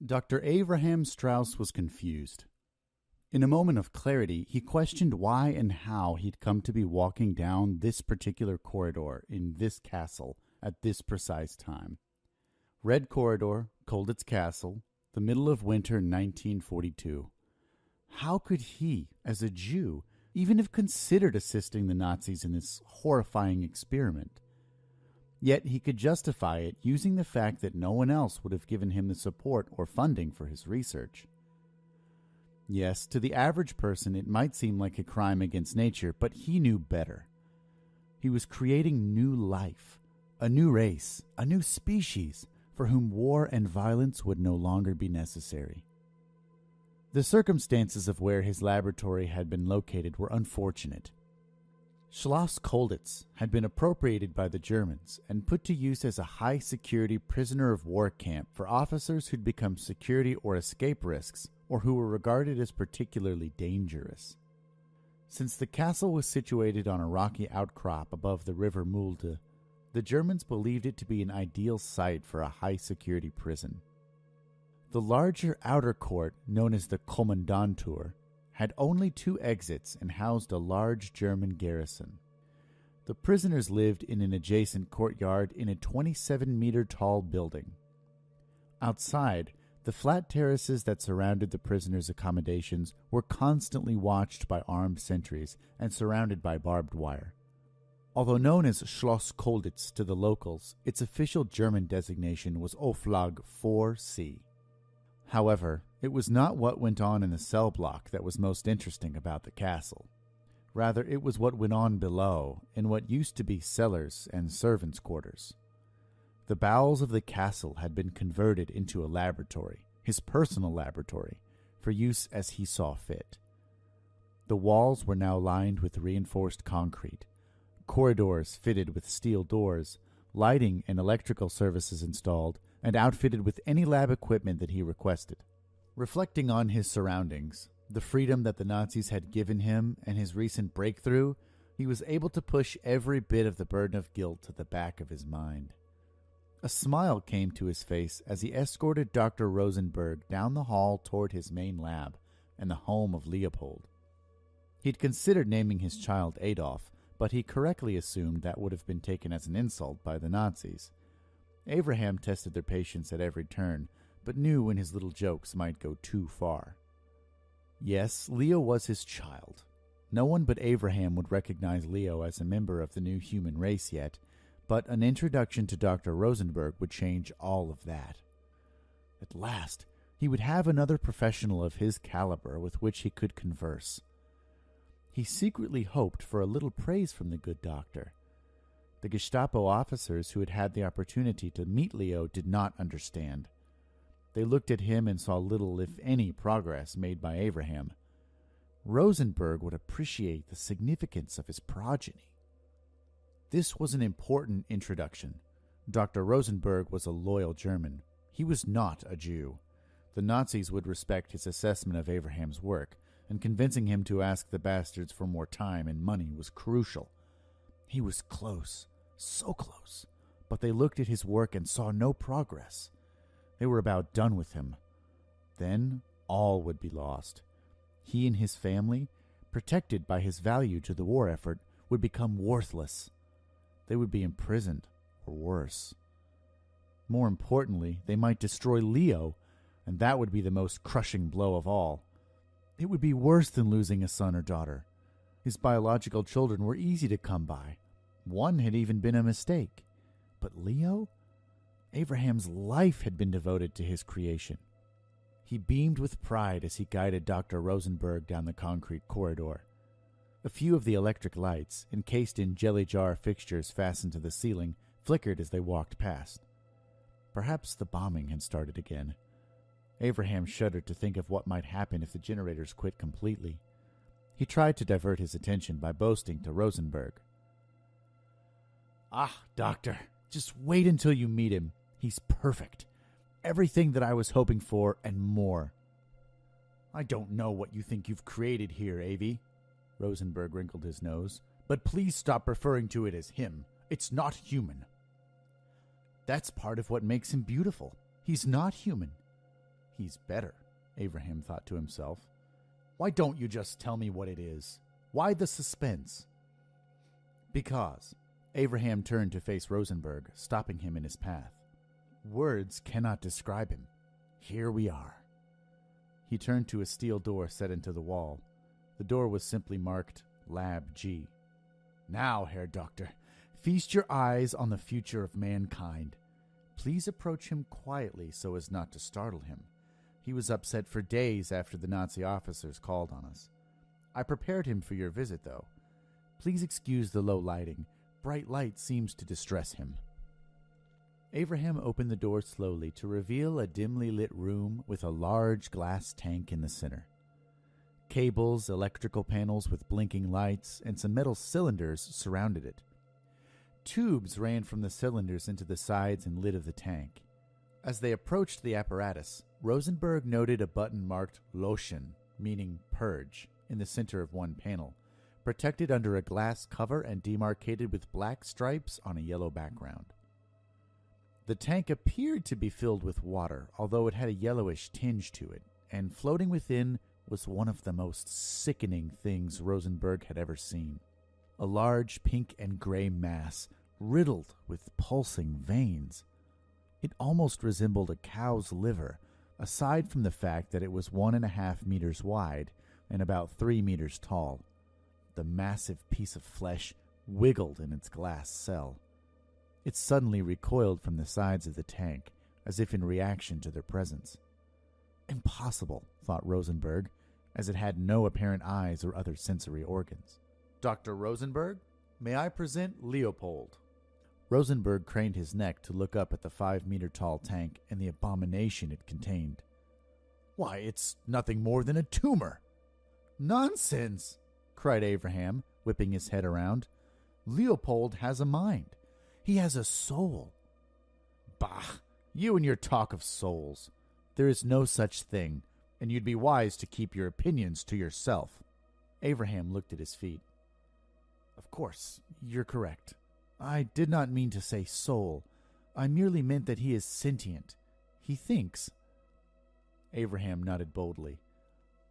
Dr. Abraham Strauss was confused. In a moment of clarity, he questioned why and how he'd come to be walking down this particular corridor in this castle at this precise time. Red Corridor, Colditz Castle, the middle of winter 1942. How could he, as a Jew, even have considered assisting the Nazis in this horrifying experiment? Yet he could justify it using the fact that no one else would have given him the support or funding for his research. Yes, to the average person it might seem like a crime against nature, but he knew better. He was creating new life, a new race, a new species, for whom war and violence would no longer be necessary. The circumstances of where his laboratory had been located were unfortunate. Schloss Colditz had been appropriated by the Germans and put to use as a high-security prisoner of war camp for officers who'd become security or escape risks or who were regarded as particularly dangerous. Since the castle was situated on a rocky outcrop above the river Mulde, the Germans believed it to be an ideal site for a high-security prison. The larger outer court, known as the Kommandantur, had only 2 exits and housed a large German garrison. The prisoners lived in an adjacent courtyard in a 27-meter-tall building. Outside, the flat terraces that surrounded the prisoners' accommodations were constantly watched by armed sentries and surrounded by barbed wire. Although known as Schloss Colditz to the locals, its official German designation was Oflag 4C. However, it was not what went on in the cell block that was most interesting about the castle. Rather, it was what went on below, in what used to be cellars and servants' quarters. The bowels of the castle had been converted into a laboratory, his personal laboratory, for use as he saw fit. The walls were now lined with reinforced concrete, corridors fitted with steel doors, lighting and electrical services installed, and outfitted with any lab equipment that he requested. Reflecting on his surroundings, the freedom that the Nazis had given him, and his recent breakthrough, he was able to push every bit of the burden of guilt to the back of his mind. A smile came to his face as he escorted Dr. Rosenberg down the hall toward his main lab and the home of Leopold. He'd considered naming his child Adolf, but he correctly assumed that would have been taken as an insult by the Nazis. Abraham tested their patience at every turn, but knew when his little jokes might go too far. Yes, Leo was his child. No one but Abraham would recognize Leo as a member of the new human race yet, but an introduction to Dr. Rosenberg would change all of that. At last, he would have another professional of his caliber with which he could converse. He secretly hoped for a little praise from the good doctor. The Gestapo officers who had had the opportunity to meet Leo did not understand. They looked at him and saw little, if any, progress made by Abraham. Rosenberg would appreciate the significance of his progeny. This was an important introduction. Dr. Rosenberg was a loyal German. He was not a Jew. The Nazis would respect his assessment of Abraham's work, and convincing him to ask the bastards for more time and money was crucial. He was close, so close, but they looked at his work and saw no progress. They were about done with him. Then all would be lost. He and his family, protected by his value to the war effort, would become worthless. They would be imprisoned, or worse. More importantly, they might destroy Leo, and that would be the most crushing blow of all. It would be worse than losing a son or daughter. His biological children were easy to come by. One had even been a mistake. But Leo? Abraham's life had been devoted to his creation. He beamed with pride as he guided Dr. Rosenberg down the concrete corridor. A few of the electric lights, encased in jelly jar fixtures fastened to the ceiling, flickered as they walked past. Perhaps the bombing had started again. Abraham shuddered to think of what might happen if the generators quit completely. He tried to divert his attention by boasting to Rosenberg. "Ah, doctor, just wait until you meet him. He's perfect. Everything that I was hoping for and more." "I don't know what you think you've created here, Avi." Rosenberg wrinkled his nose. "But please stop referring to it as him. It's not human." "That's part of what makes him beautiful. He's not human. He's better, Abraham thought to himself. Why don't you just tell me what it is? Why the suspense? Because. Abraham turned to face Rosenberg, stopping him in his path. Words cannot describe him. Here we are. He turned to a steel door set into the wall. The door was simply marked Lab G. Now, Herr Doctor, feast your eyes on the future of mankind. Please approach him quietly so as not to startle him. He was upset for days after the Nazi officers called on us. I prepared him for your visit, though. Please excuse the low lighting. Bright light seems to distress him. Abraham opened the door slowly to reveal a dimly lit room with a large glass tank in the center. Cables, electrical panels with blinking lights, and some metal cylinders surrounded it. Tubes ran from the cylinders into the sides and lid of the tank. As they approached the apparatus, Rosenberg noted a button marked Lotion, meaning purge, in the center of one panel, protected under a glass cover and demarcated with black stripes on a yellow background. The tank appeared to be filled with water, although it had a yellowish tinge to it, and floating within was one of the most sickening things Rosenberg had ever seen. A large pink and gray mass, riddled with pulsing veins. It almost resembled a cow's liver, aside from the fact that it was 1.5 meters wide and about 3 meters tall. The massive piece of flesh wiggled in its glass cell. It suddenly recoiled from the sides of the tank, as if in reaction to their presence. Impossible, thought Rosenberg, as it had no apparent eyes or other sensory organs. Dr. Rosenberg, may I present Leopold? Rosenberg craned his neck to look up at the 5-meter-tall tank and the abomination it contained. Why, it's nothing more than a tumor. Nonsense, cried Abraham, whipping his head around. Leopold has a mind. He has a soul. Bah, you and your talk of souls. There is no such thing, and you'd be wise to keep your opinions to yourself. Abraham looked at his feet. Of course, you're correct. I did not mean to say soul. I merely meant that he is sentient. He thinks. Abraham nodded boldly.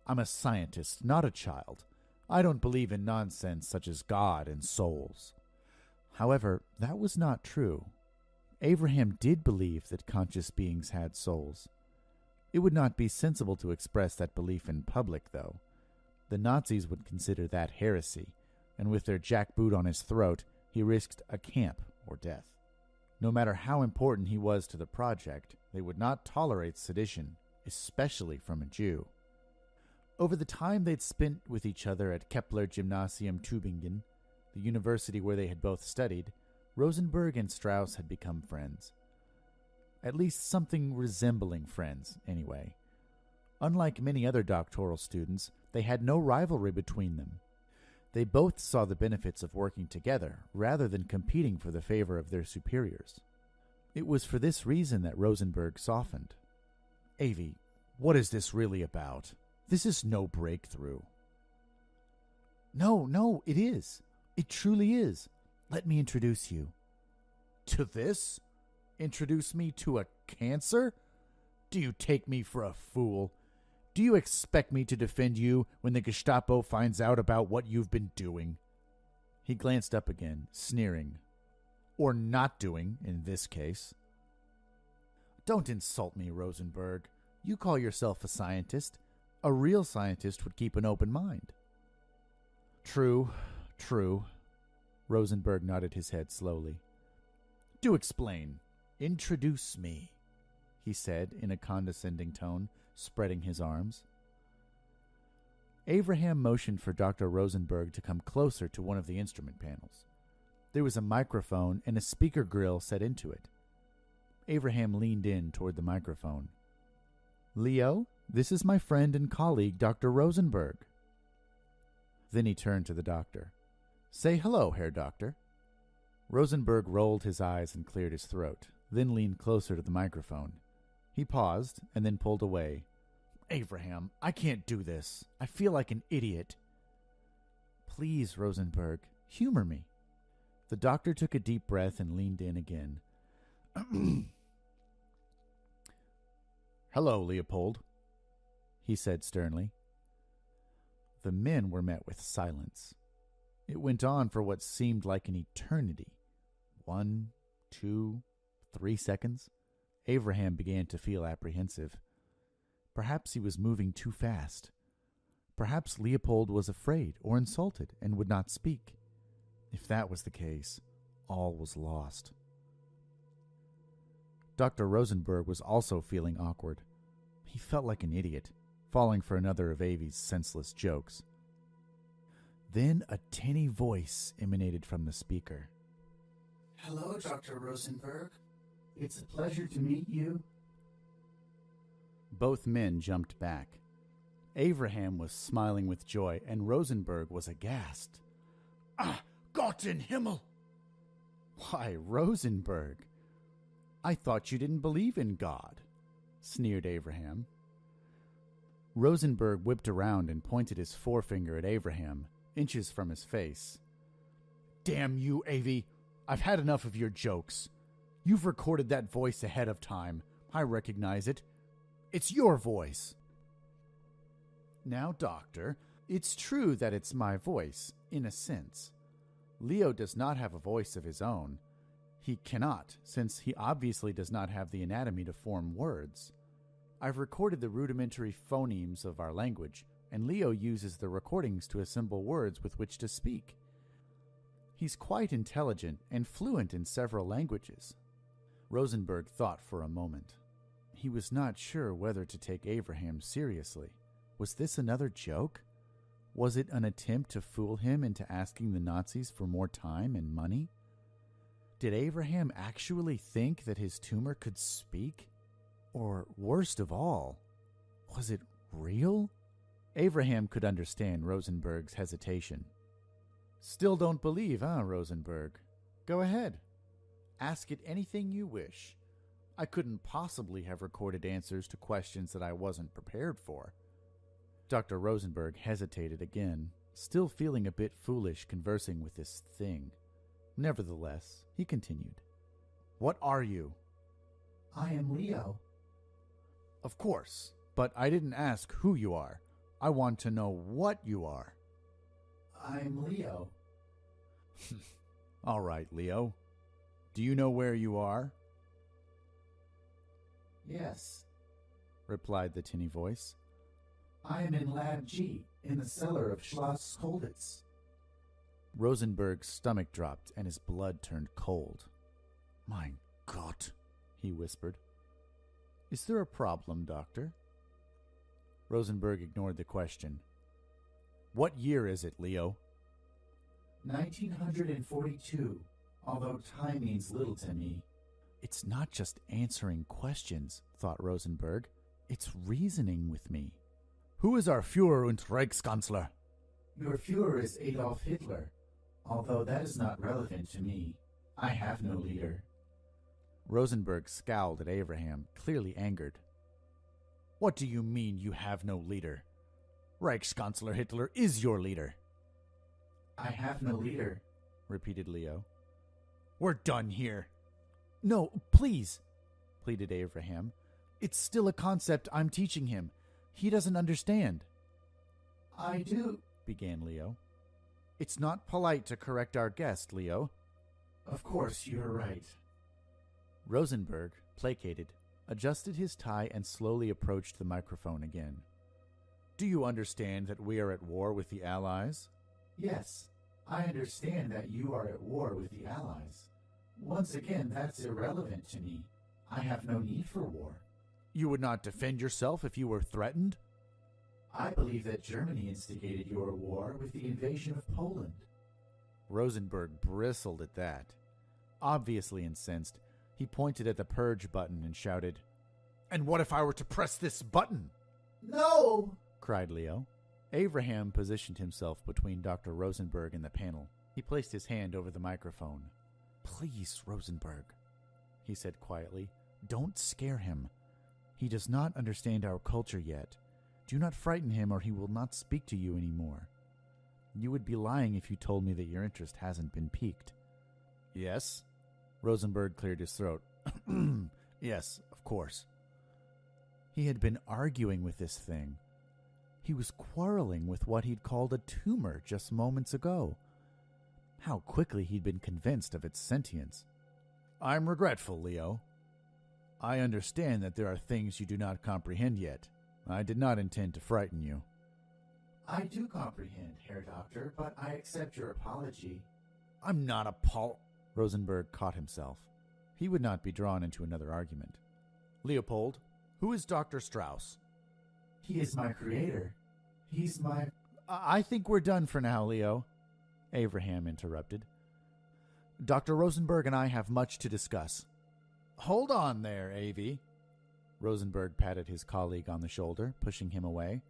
I'm a scientist, not a child. I don't believe in nonsense such as God and souls. However, that was not true. Abraham did believe that conscious beings had souls. It would not be sensible to express that belief in public, though. The Nazis would consider that heresy, and with their jackboot on his throat, he risked a camp or death. No matter how important he was to the project, they would not tolerate sedition, especially from a Jew. Over the time they'd spent with each other at Kepler Gymnasium Tübingen, the university where they had both studied, Rosenberg and Strauss had become friends. At least something resembling friends, anyway. Unlike many other doctoral students, they had no rivalry between them. They both saw the benefits of working together, rather than competing for the favor of their superiors. It was for this reason that Rosenberg softened. Avi, what is this really about? This is no breakthrough. No, it is. It truly is. Let me introduce you. To this? Introduce me to a cancer? Do you take me for a fool? Do you expect me to defend you when the Gestapo finds out about what you've been doing? He glanced up again, sneering. Or not doing, in this case. Don't insult me, Rosenberg. You call yourself a scientist. A real scientist would keep an open mind. True. Rosenberg nodded his head slowly. Do explain. Introduce me, he said in a condescending tone, spreading his arms. Abraham motioned for Dr. Rosenberg to come closer to one of the instrument panels. There was a microphone and a speaker grill set into it. Abraham leaned in toward the microphone. Leo, this is my friend and colleague, Dr. Rosenberg. Then he turned to the doctor. Say hello, Herr Doctor. Rosenberg rolled his eyes and cleared his throat, then leaned closer to the microphone. He paused and then pulled away. Abraham, I can't do this. I feel like an idiot. Please, Rosenberg, humor me. The doctor took a deep breath and leaned in again. "Hello, Leopold," he said sternly. The men were met with silence. It went on for what seemed like an eternity. 1, 2, 3 seconds. Abraham began to feel apprehensive. Perhaps he was moving too fast. Perhaps Leopold was afraid or insulted and would not speak. If that was the case, all was lost. Dr. Rosenberg was also feeling awkward. He felt like an idiot, falling for another of Avi's senseless jokes. Then a tinny voice emanated from the speaker. "Hello, Dr. Rosenberg. It's a pleasure to meet you." Both men jumped back. Abraham was smiling with joy, and Rosenberg was aghast. "Ah, Gott in Himmel!" "Why, Rosenberg, I thought you didn't believe in God," sneered Abraham. Rosenberg whipped around and pointed his forefinger at Abraham, inches from his face. "Damn you, Avi! I've had enough of your jokes. You've recorded that voice ahead of time. I recognize it. It's your voice." "Now, Doctor, it's true that it's my voice, in a sense. Leo does not have a voice of his own. He cannot, since he obviously does not have the anatomy to form words. I've recorded the rudimentary phonemes of our language, and Leo uses the recordings to assemble words with which to speak. He's quite intelligent and fluent in several languages." Rosenberg thought for a moment. He was not sure whether to take Abraham seriously. Was this another joke? Was it an attempt to fool him into asking the Nazis for more time and money? Did Abraham actually think that his tumor could speak? Or, worst of all, was it real? Abraham could understand Rosenberg's hesitation. "Still don't believe, Rosenberg? Go ahead. Ask it anything you wish. I couldn't possibly have recorded answers to questions that I wasn't prepared for." Dr. Rosenberg hesitated again, still feeling a bit foolish conversing with this thing. Nevertheless, he continued. "What are you?" "I am Leo." "Of course, but I didn't ask who you are. I want to know what you are." "I'm Leo." "All right, Leo. Do you know where you are?" "Yes," replied the tinny voice. "I am in Lab G, in the cellar of Schloss Kolditz." Rosenberg's stomach dropped and his blood turned cold. "Mein Gott," he whispered. "Is there a problem, Doctor?" Rosenberg ignored the question. "What year is it, Leo?" 1942, although time means little to me. It's not just answering questions, thought Rosenberg. It's reasoning with me. "Who is our Führer und Reichskanzler?" Your Führer is Adolf Hitler, although that is not relevant to me. I have no leader. Rosenberg scowled at Abraham, clearly angered. "What do you mean you have no leader? Reichskanzler Hitler is your leader." I have no leader, repeated Leo. "We're done here." "No, please," pleaded Abraham. "It's still a concept I'm teaching him. He doesn't understand." I do, began Leo. "It's not polite to correct our guest, Leo." Of course, you're right. Rosenberg, placated, adjusted his tie and slowly approached the microphone again. "Do you understand that we are at war with the Allies?" Yes, I understand that you are at war with the Allies. Once again, that's irrelevant to me. I have no need for war. "You would not defend yourself if you were threatened?" I believe that Germany instigated your war with the invasion of Poland. Rosenberg bristled at that. Obviously incensed, he pointed at the purge button and shouted, "And what if I were to press this button?" No! cried Leo. Abraham positioned himself between Dr. Rosenberg and the panel. He placed his hand over the microphone. "Please, Rosenberg," he said quietly, "don't scare him. He does not understand our culture yet. Do not frighten him or he will not speak to you anymore. You would be lying if you told me that your interest hasn't been piqued." "Yes?" Rosenberg cleared his throat. "Yes, of course." He had been arguing with this thing. He was quarreling with what he'd called a tumor just moments ago. How quickly he'd been convinced of its sentience. I'm regretful, Leo. I understand that there are things you do not comprehend yet. I did not intend to frighten you. I do comprehend, Herr Doctor, but I accept your apology. I'm not Rosenberg caught himself. He would not be drawn into another argument. Leopold, who is Dr. Strauss? He is my creator. He's my... I think we're done for now, Leo, Abraham interrupted. Dr. Rosenberg and I have much to discuss. Hold on there, Avi. Rosenberg patted his colleague on the shoulder, pushing him away.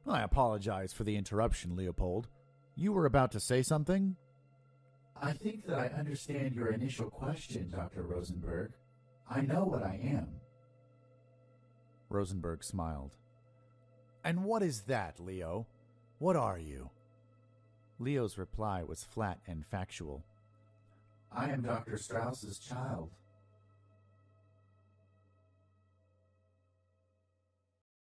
I apologize for the interruption, Leopold. You were about to say something? I think that I understand your initial question, Dr. Rosenberg. I know what I am. Rosenberg smiled. And what is that, Leo? What are you? Leo's reply was flat and factual. I am Dr. Strauss's child.